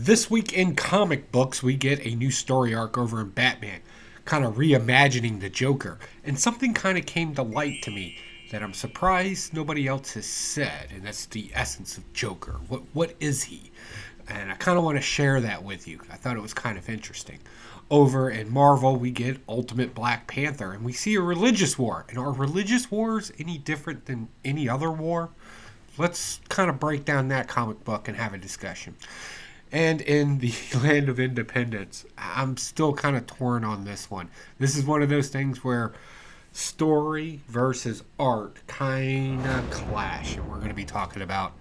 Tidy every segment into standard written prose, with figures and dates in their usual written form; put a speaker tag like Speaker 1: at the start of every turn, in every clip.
Speaker 1: This week in comic books, we get a new story arc over in Batman, kind of reimagining the Joker. And something kind of came to light to me that I'm surprised nobody else has said, and that's the essence of Joker. What is he? And I kind of want to share that with you. I thought it was kind of interesting. Over in Marvel, we get Ultimate Black Panther, and we see a religious war. And are religious wars any different than any other war? Let's kind of break down that comic book and have a discussion. And in the Land of Independence, I'm still kind of torn on this one. This is one of those things where story versus art kind of clash. And we're going to be talking about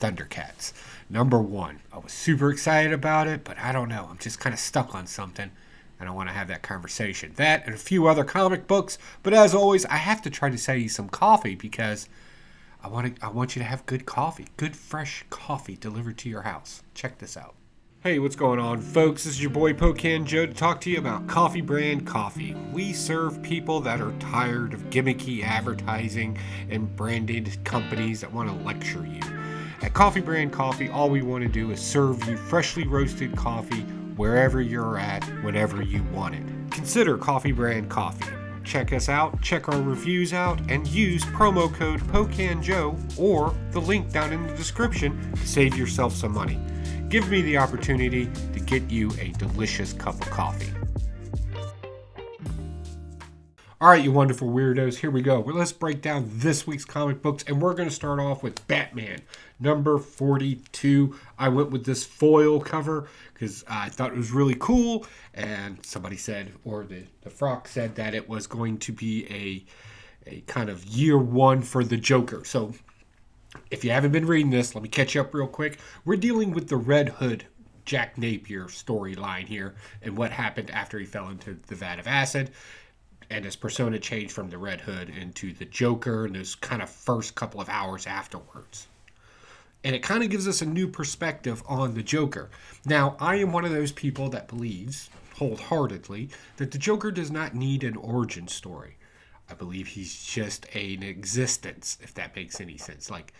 Speaker 1: Thundercats. Number one, I was super excited about it, but I don't know. I'm just kind of stuck on something, and I want to have that conversation. That and a few other comic books. But as always, I have to try to sell you some coffee because I want you to have good coffee, good fresh coffee delivered to your house. Check this out. Hey, what's going on, folks? This is your boy Pocan Joe to talk to you about Coffee Brand Coffee. We serve people that are tired of gimmicky advertising and branded companies that want to lecture you. At Coffee Brand Coffee, all we want to do is serve you freshly roasted coffee wherever you're at, whenever you want it. Consider Coffee Brand Coffee. Check us out, check our reviews out, and use promo code POCANJOE or the link down in the description to save yourself some money. Give me the opportunity to get you a delicious cup of coffee. All right, you wonderful weirdos, here we go. Well, let's break down this week's comic books, and we're going to start off with Batman, number 42. I went with this foil cover because I thought it was really cool, and somebody said, or the Frock said that it was going to be a kind of year one for the Joker. So if you haven't been reading this, let me catch you up real quick. We're dealing with the Red Hood Jack Napier storyline here and what happened after he fell into the vat of acid. And his persona changed from the Red Hood into the Joker in those kind of first couple of hours afterwards. And it kind of gives us a new perspective on the Joker. Now, I am one of those people that believes wholeheartedly that the Joker does not need an origin story. I believe he's just an existence, if that makes any sense. Like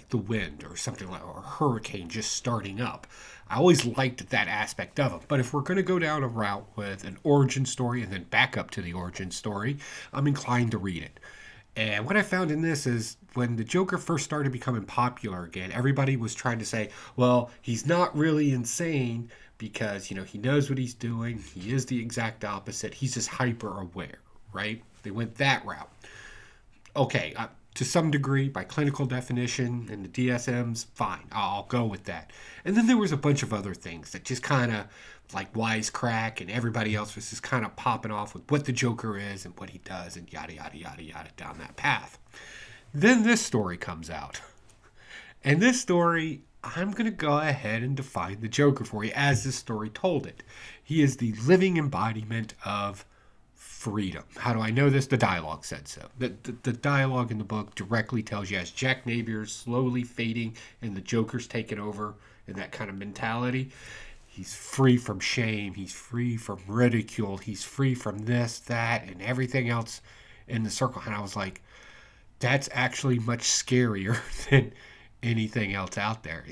Speaker 1: the wind or something like, or a hurricane just starting up. I always liked that aspect of him. But if we're going to go down a route with an origin story and then back up to the origin story, I'm inclined to read it. And what I found in this is when the Joker first started becoming popular again, everybody was trying to say, well, he's not really insane because, he knows what he's doing. He is the exact opposite. He's just hyper aware, right? They went that route. Okay, to some degree, by clinical definition and the DSMs, fine, I'll go with that. And then there was a bunch of other things that just kind of like wisecrack, and everybody else was just kind of popping off with what the Joker is and what he does and yada, yada, yada, yada down that path. Then this story comes out. And this story, I'm going to go ahead and define the Joker for you as this story told it. He is the living embodiment of freedom. How do I know this? The dialogue said so. The dialogue in the book directly tells you as Jack Napier's slowly fading and the Joker's taking over in that kind of mentality. He's free from shame. He's free from ridicule. He's free from this, that, and everything else in the circle. And I was like, that's actually much scarier than anything else out there.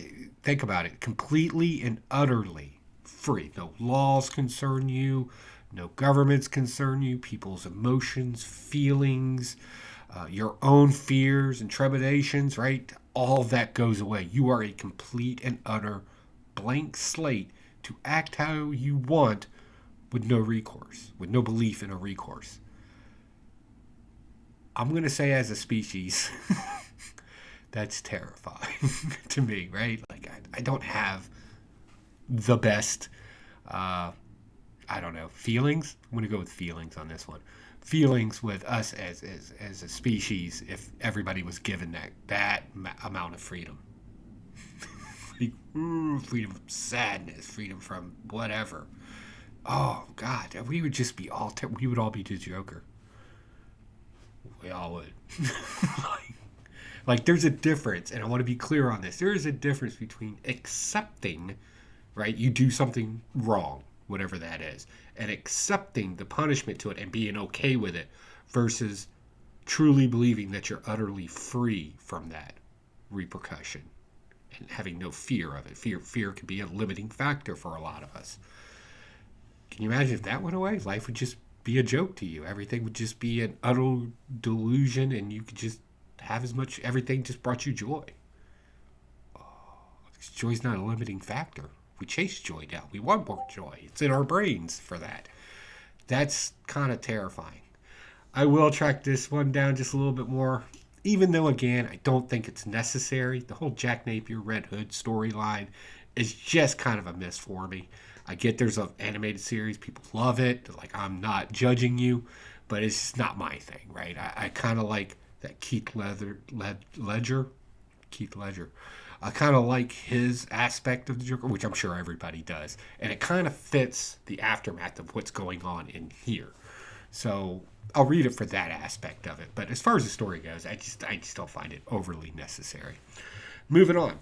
Speaker 1: Think about it. Completely and utterly free. No laws concern you. No governments concern you, people's emotions, feelings, your own fears and trepidations, right? All of that goes away. You are a complete and utter blank slate to act how you want with no recourse, with no belief in a recourse. I'm going to say as a species, that's terrifying to me, right? Like I don't have the best feelings. I'm going to go with feelings on this one. Feelings with us as a species if everybody was given that amount of freedom. Freedom from sadness, freedom from whatever. Oh, God, we would just be we would all be the Joker. We all would. like, there's a difference, and I want to be clear on this. There is a difference between accepting, right? You do something wrong, whatever that is, and accepting the punishment to it and being okay with it versus truly believing that you're utterly free from that repercussion and having no fear of it. Fear can be a limiting factor for a lot of us. Can you imagine if that went away? Life would just be a joke to you. Everything would just be an utter delusion, and you could just have as much, everything just brought you joy. Joy's not a limiting factor. We chase joy now. We want more joy. It's in our brains for that. That's kind of terrifying. I will track this one down just a little bit more, even though, again, I don't think it's necessary. The whole Jack Napier Red Hood storyline is just kind of a miss for me. I get there's an animated series. People love it. Like, I'm not judging you, but it's just not my thing, right? I kind of like that Keith Ledger. I kind of like his aspect of the Joker, which I'm sure everybody does. And it kind of fits the aftermath of what's going on in here. So I'll read it for that aspect of it. But as far as the story goes, I just don't find it overly necessary. Moving on.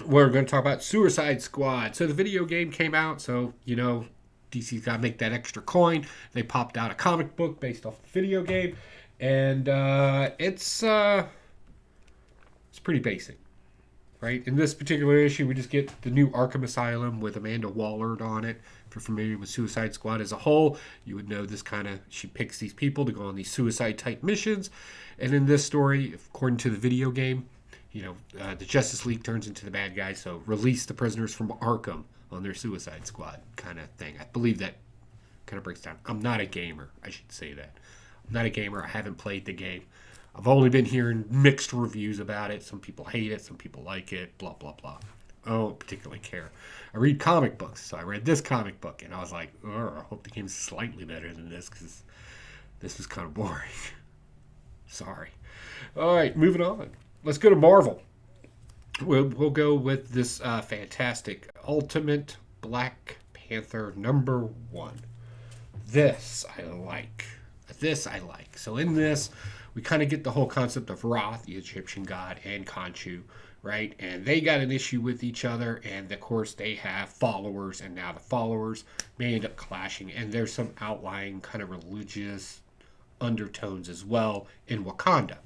Speaker 1: We're going to talk about Suicide Squad. So the video game came out, so, DC's got to make that extra coin. They popped out a comic book based off the video game. And it's pretty basic. Right? In this particular issue, we just get the new Arkham Asylum with Amanda Waller on it. If you're familiar with Suicide Squad as a whole, you would know this she picks these people to go on these suicide-type missions. And in this story, according to the video game, the Justice League turns into the bad guy, so release the prisoners from Arkham on their Suicide Squad kind of thing. I believe that kind of breaks down. I'm not a gamer. I should say that. I'm not a gamer. I haven't played the game. I've only been hearing mixed reviews about it. Some people hate it. Some people like it. Blah, blah, blah. I don't particularly care. I read comic books. So I read this comic book. And I was like, I hope the game's slightly better than this. Because this was kind of boring. Sorry. All right, moving on. Let's go to Marvel. We'll go with this fantastic Ultimate Black Panther #1. This I like. So in this, we kind of get the whole concept of Ra, the Egyptian god, and Khonshu, right? And they got an issue with each other, and of course they have followers, and now the followers may end up clashing, and there's some outlying kind of religious undertones as well in Wakanda.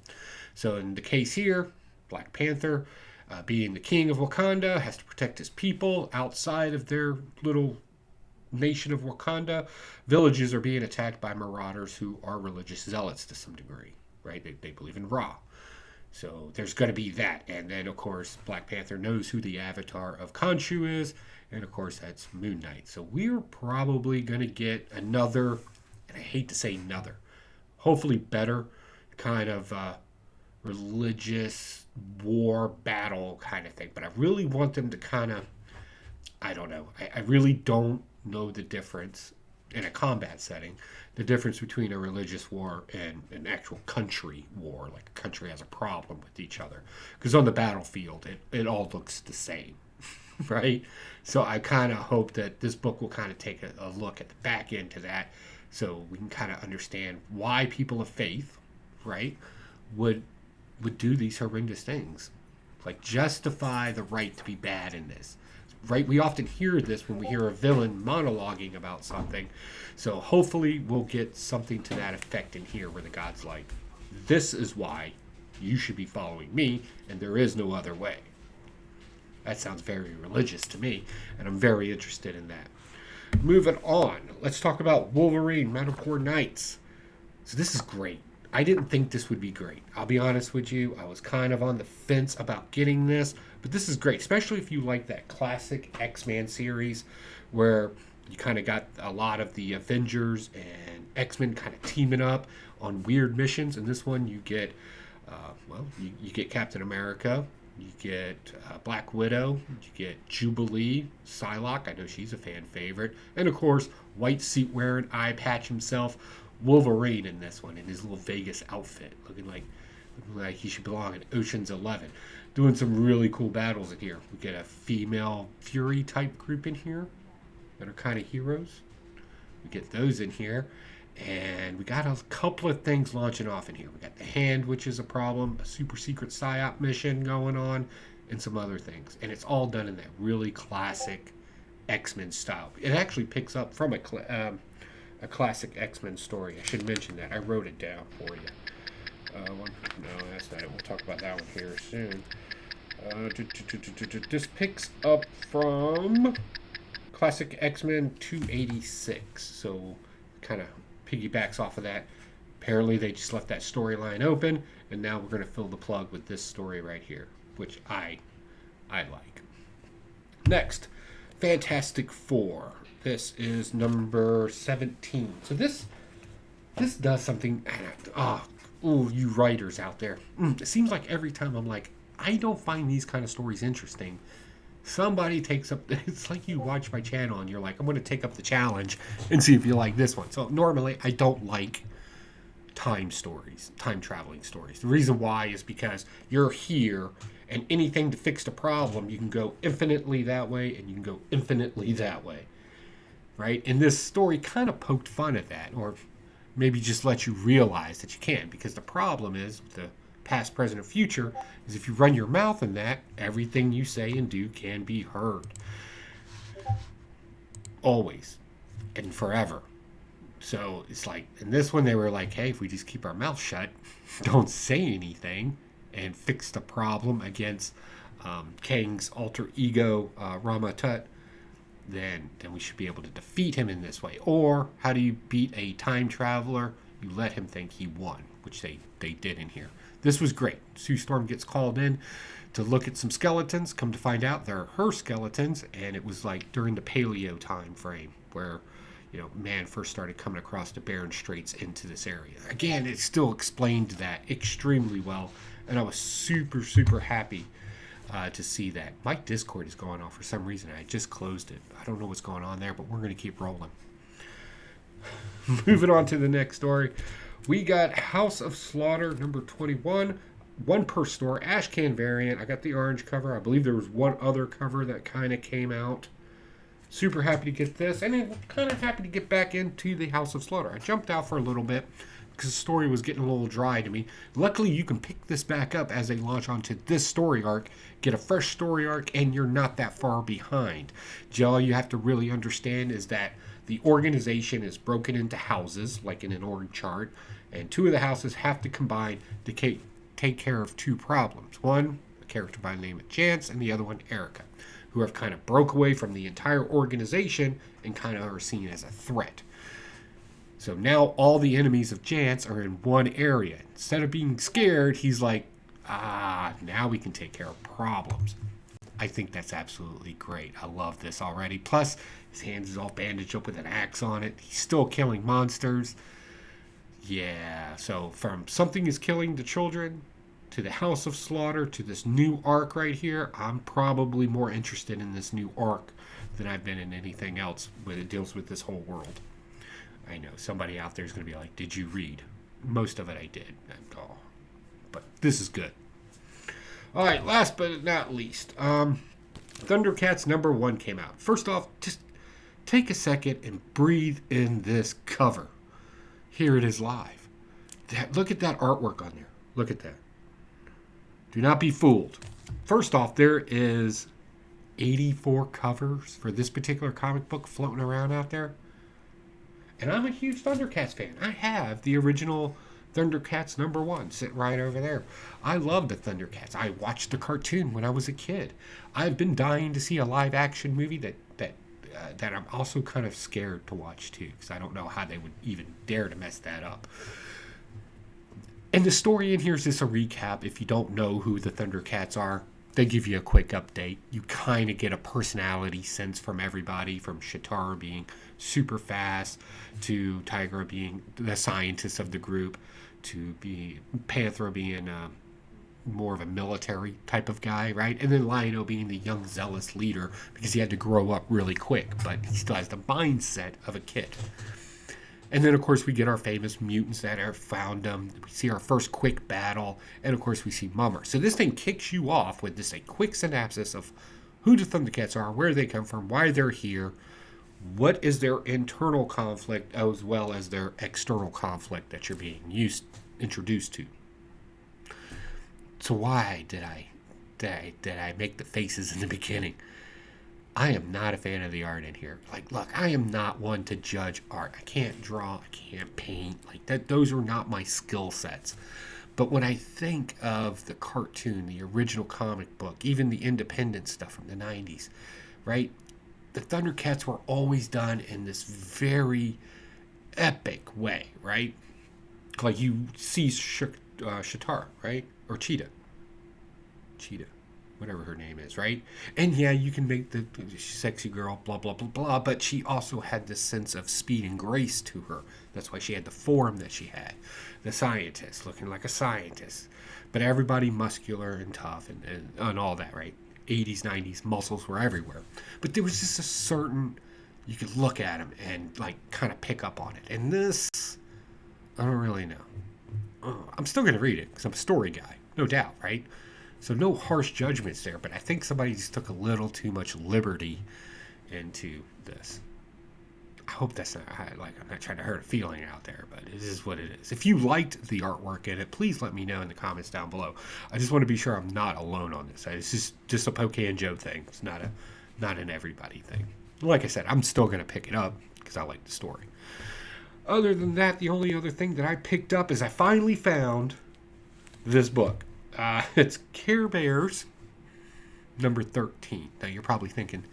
Speaker 1: So in the case here, Black Panther, being the king of Wakanda, has to protect his people outside of their little nation of Wakanda. Villages are being attacked by marauders who are religious zealots to some degree. Right? They believe in Ra. So there's going to be that. And then, of course, Black Panther knows who the avatar of Khonshu is. And, of course, that's Moon Knight. So we're probably going to get another, and I hate to say another, hopefully better kind of religious war battle kind of thing. But I really want them to kind of, I don't know. I really don't know the difference in a combat setting, the difference between a religious war and an actual country war, like a country has a problem with each other. Because on the battlefield, it all looks the same, right? So I kind of hope that this book will kind of take a look at the back end to that, so we can kind of understand why people of faith, right, would do these horrendous things. Like, justify the right to be bad in this. Right? We often hear this when we hear a villain monologuing about something. So hopefully we'll get something to that effect in here where the god's like, this is why you should be following me, and there is no other way. That sounds very religious to me, and I'm very interested in that. Moving on, let's talk about Wolverine M Knights. So this is great. I didn't think this would be great. I'll be honest with you. I was kind of on the fence about getting this, but this is great, especially if you like that classic X-Men series where you kind of got a lot of the Avengers and X-Men kind of teaming up on weird missions. In this one, you get, you get Captain America, you get Black Widow, you get Jubilee, Psylocke, I know she's a fan favorite, and of course, white suit wearing, eye patch himself, Wolverine in this one in his little Vegas outfit, looking like he should belong in Ocean's 11. Doing some really cool battles in here. We get a female Fury type group in here that are kind of heroes. We get those in here. And we got a couple of things launching off in here. We got the Hand, which is a problem, a super secret PSYOP mission going on, and some other things. And it's all done in that really classic X-Men style. It actually picks up from a classic X-Men story. I should mention that. I wrote it down for you. No, that's not it. We'll talk about that one here soon. This picks up from Classic X-Men 286. So kind of piggybacks off of that. Apparently they just left that storyline open, and now we're going to fill the plug with this story right here, which I like. Next, Fantastic Four. This is number 17. So this does something. You writers out there. It seems like every time I'm like, I don't find these kind of stories interesting, somebody takes up. It's like you watch my channel and you're like, I'm going to take up the challenge and see if you like this one. So normally I don't like time traveling stories. The reason why is because you're here, and anything to fix the problem, you can go infinitely that way and you can go infinitely that way, right? And this story kind of poked fun at that, or maybe just let you realize that you can, because the problem is with the past, present, and future is if you run your mouth in that, everything you say and do can be heard. Always and forever. So it's like, in this one they were like, hey, if we just keep our mouth shut, don't say anything, and fix the problem against Kang's alter ego, Rama Tut, then we should be able to defeat him in this way. Or how do you beat a time traveler? You let him think he won, which they did in here. This was great. Sue Storm gets called in to look at some skeletons. Come to find out they're her skeletons, and it was like during the Paleo time frame where, man first started coming across the Barren Straits into this area. Again, it still explained that extremely well, and I was super, super happy to see that. My Discord is going off for some reason. I just closed it. I don't know what's going on there, but we're going to keep rolling. Moving on to the next story. We got House of Slaughter number 21. One per store, ash can variant. I got the orange cover. I believe there was one other cover that kind of came out. Super happy to get this, and I'm kind of happy to get back into the House of Slaughter. I jumped out for a little bit because the story was getting a little dry to me. Luckily, you can pick this back up as they launch onto this story arc, get a fresh story arc, and you're not that far behind. All you have to really understand is that the organization is broken into houses, like in an org chart, and two of the houses have to combine to take care of two problems. One, a character by the name of Chance, and the other one, Erica, who have kind of broke away from the entire organization and kind of are seen as a threat. So now all the enemies of Chance are in one area. Instead of being scared, he's like, now we can take care of problems. I think that's absolutely great. I love this already. Plus, his hands is all bandaged up with an axe on it. He's still killing monsters. Yeah, so from Something is Killing the Children to the House of Slaughter to this new arc right here, I'm probably more interested in this new arc than I've been in anything else when it deals with this whole world. I know somebody out there is going to be like, did you read? Most of it I did. But this is good. All right, last but not least, Thundercats number 1 came out. First off, just take a second and breathe in this cover. Here it is live. Look at that artwork on there. Look at that. Do not be fooled. First off, there is 84 covers for this particular comic book floating around out there. And I'm a huge Thundercats fan. I have the original Thundercats number 1 sitting right over there. I love the Thundercats. I watched the cartoon when I was a kid. I've been dying to see a live action movie that I'm also kind of scared to watch too, because I don't know how they would even dare to mess that up. And the story in here is just a recap. If you don't know who the Thundercats are, they give you a quick update. You kind of get a personality sense from everybody, from Shatara being super fast, to Tigra being the scientist of the group, to Panther being more of a military type of guy, right? And then Lion-O being the young, zealous leader because he had to grow up really quick, but he still has the mindset of a kid. And then, of course, we get our famous mutants that are found. We see our first quick battle, and, of course, we see Mummer. So this thing kicks you off with a quick synopsis of who the Thundercats are, where they come from, why they're here, what is their internal conflict, as well as their external conflict that you're being introduced to. So why did I make the faces in the beginning? I am not a fan of the art in here. Like, look, I am not one to judge art. I can't draw. I can't paint. Like that. Those are not my skill sets. But when I think of the cartoon, the original comic book, even the independent stuff from the 90s, right? The Thundercats were always done in this very epic way, right? Like you see Shatara, right? Or Cheetah, whatever her name is, right? And yeah, you can make the sexy girl, blah, blah, blah, blah, but she also had this sense of speed and grace to her. That's why she had the form that she had. The scientist, looking like a scientist. But everybody muscular and tough and all that, right? 80s, 90s, muscles were everywhere. But there was just a certain, you could look at him and like kind of pick up on it. And this, I don't really know. I'm still going to read it because I'm a story guy, no doubt, right? So no harsh judgments there, but I think somebody just took a little too much liberty into this. I hope that's not like I'm not trying to hurt a feeling out there, but it is what it is. If you liked the artwork in it, please let me know in the comments down below. I just want to be sure I'm not alone on this. It's just a Poke and Joe thing. It's not an everybody thing. Like I said, I'm still going to pick it up because I like the story. Other than that, the only other thing that I picked up is I finally found this book. It's Care Bears number 13. Now you're probably thinking,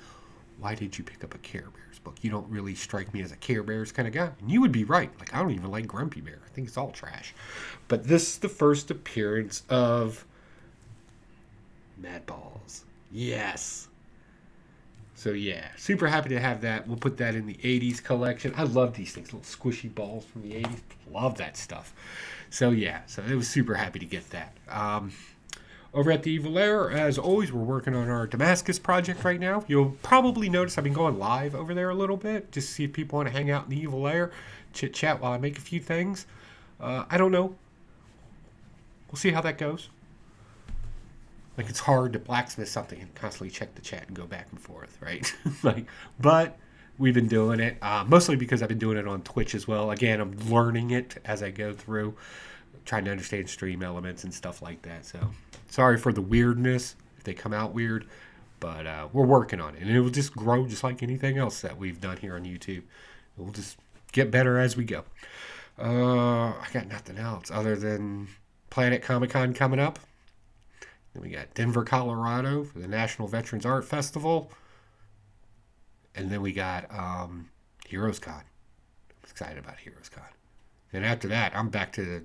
Speaker 1: why did you pick up a Care Bears book? You don't really strike me as a Care Bears kind of guy. And you would be right. Like, I don't even like Grumpy Bear. I think it's all trash. But this is the first appearance of Mad Balls. Yes. So yeah, super happy to have that. We'll put that in the 80s collection. I love these things, little squishy balls from the 80s. Love that stuff. So yeah, so it was super happy to get that. Over at the Evil Air, as always, we're working on our Damascus project right now. You'll probably notice I've been going live over there a little bit, just to see if people want to hang out in the Evil Air, chit chat while I make a few things. I don't know. We'll see how that goes. Like, it's hard to blacksmith something and constantly check the chat and go back and forth, right? But we've been doing it, mostly because I've been doing it on Twitch as well. Again, I'm learning it as I go through, trying to understand stream elements and stuff like that. So, sorry for the weirdness if they come out weird, but we're working on it. And it will just grow just like anything else that we've done here on YouTube. We'll just get better as we go. I got nothing else other than Planet Comic-Con coming up. Then we got Denver, Colorado for the National Veterans Art Festival. And then we got Heroes Con. I'm excited about Heroes Con. And after that,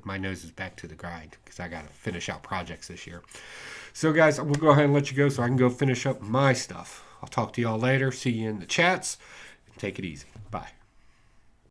Speaker 1: my nose is back to the grind because I got to finish out projects this year. So guys, we'll go ahead and let you go so I can go finish up my stuff. I'll talk to y'all later. See you in the chats. Take it easy. Bye.